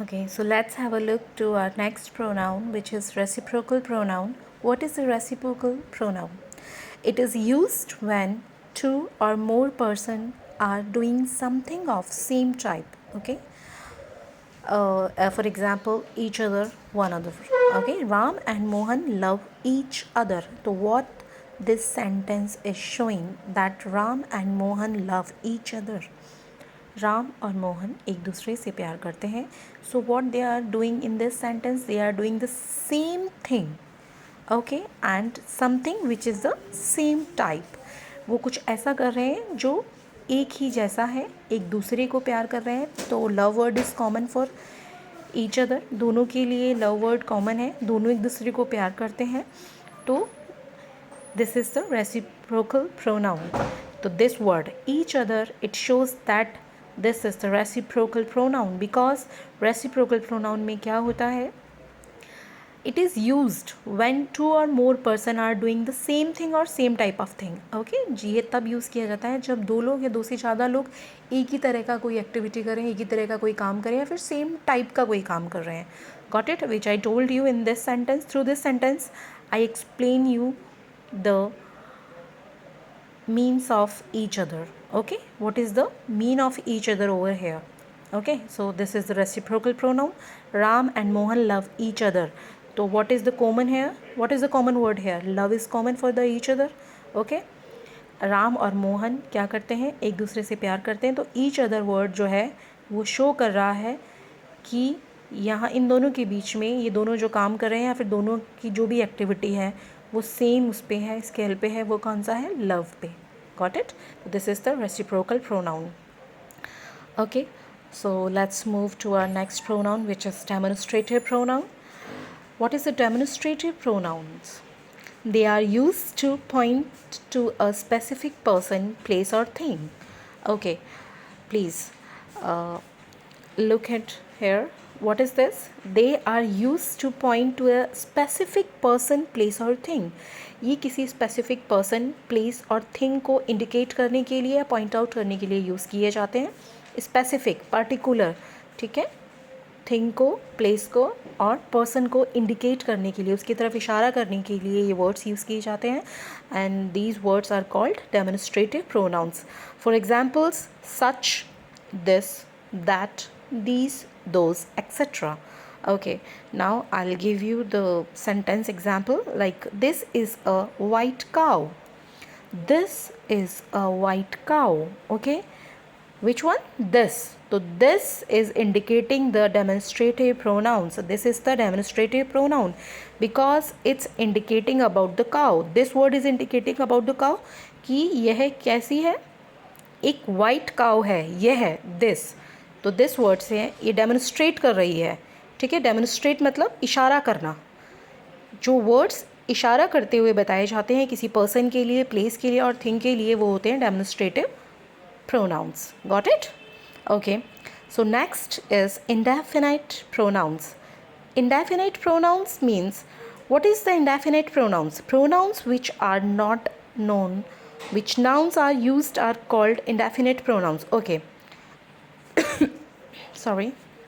Okay, so let's have a look to our next pronoun, which is reciprocal pronoun. What is a reciprocal pronoun? It is used when two or more person are doing something of same type. Okay, for example, each other, one other. Okay, Ram and Mohan love each other. So what this sentence is showing that Ram and Mohan love each other. Ram और मोहन एक दूसरे से प्यार करते हैं. So what they are doing in this sentence, they are doing the same thing. Okay, and something which is the same type. वो कुछ ऐसा कर रहे हैं जो एक ही जैसा है, एक दूसरे को प्यार कर रहे हैं. तो love word is common for each other. दोनों के लिए लव वर्ड कॉमन है, दोनों एक दूसरे को प्यार करते हैं. तो this is the reciprocal pronoun. तो this word each other, it shows that this is the reciprocal pronoun. Because reciprocal pronoun में क्या होता है, it is used when two और more person are doing the same thing और same type of thing. Okay जी, ये तब use किया जाता है जब दो लोग या दो से ज़्यादा लोग एक ही तरह का कोई एक्टिविटी करें, एक ही तरह का कोई काम करें, या फिर सेम टाइप का कोई काम कर रहे हैं. Got it? Which I told you in this sentence. Through this sentence I explain you the means of each other. Okay, what is the mean of each other over here? Okay, so this is the reciprocal pronoun. Ram and Mohan love each other. So what is the common here? What is the common word here? Love is common for the each other. Okay, Ram और मोहन क्या करते हैं, एक दूसरे से प्यार करते हैं. तो ईच अदर वर्ड जो है वो शो कर रहा है कि यहाँ इन दोनों के बीच में ये दोनों जो काम कर रहे हैं या फिर दोनों की जो भी एक्टिविटी है वो सेम उस पे है, स्केल पे है. वो कौन सा है? लव पे. Got it? This is the reciprocal pronoun. Okay, so let's move to our next pronoun which is demonstrative pronoun. What is the demonstrative pronouns? They are used to point to a specific person, place or thing. Okay, please look at here. What is this? They are used to point to a specific person, place or thing. ये किसी specific person, place और thing को indicate करने के लिए या point out करने के लिए यूज़ किए जाते हैं. Specific, particular, ठीक है, थिंग को, प्लेस को और पर्सन को इंडिकेट करने के लिए, उसकी तरफ इशारा करने के लिए ये वर्ड्स यूज़ किए जाते हैं. And these words are called demonstrative pronouns. For examples such, this, that, these, those, etcetera. Okay, now I'll give you the sentence example like this is a white cow. This is a white cow. Okay, which one? This. So this is indicating the demonstrative pronoun. So this is the demonstrative pronoun because it's indicating about the cow. This word is indicating about the cow कि यह कैसी है, एक white cow है, यह है this. तो this word से ये डेमोन्स्ट्रेट कर रही है. ठीक है, डेमोन्स्ट्रेट मतलब इशारा करना. जो वर्ड्स इशारा करते हुए बताए जाते हैं किसी पर्सन के लिए, प्लेस के लिए और थिंग के लिए, वो होते हैं demonstrative pronouns. Got it? Okay, so next is indefinite pronouns. Indefinite pronouns means, what is the indefinite pronouns? Pronouns which are not known, which nouns are used, are called indefinite pronouns. Okay, sorry.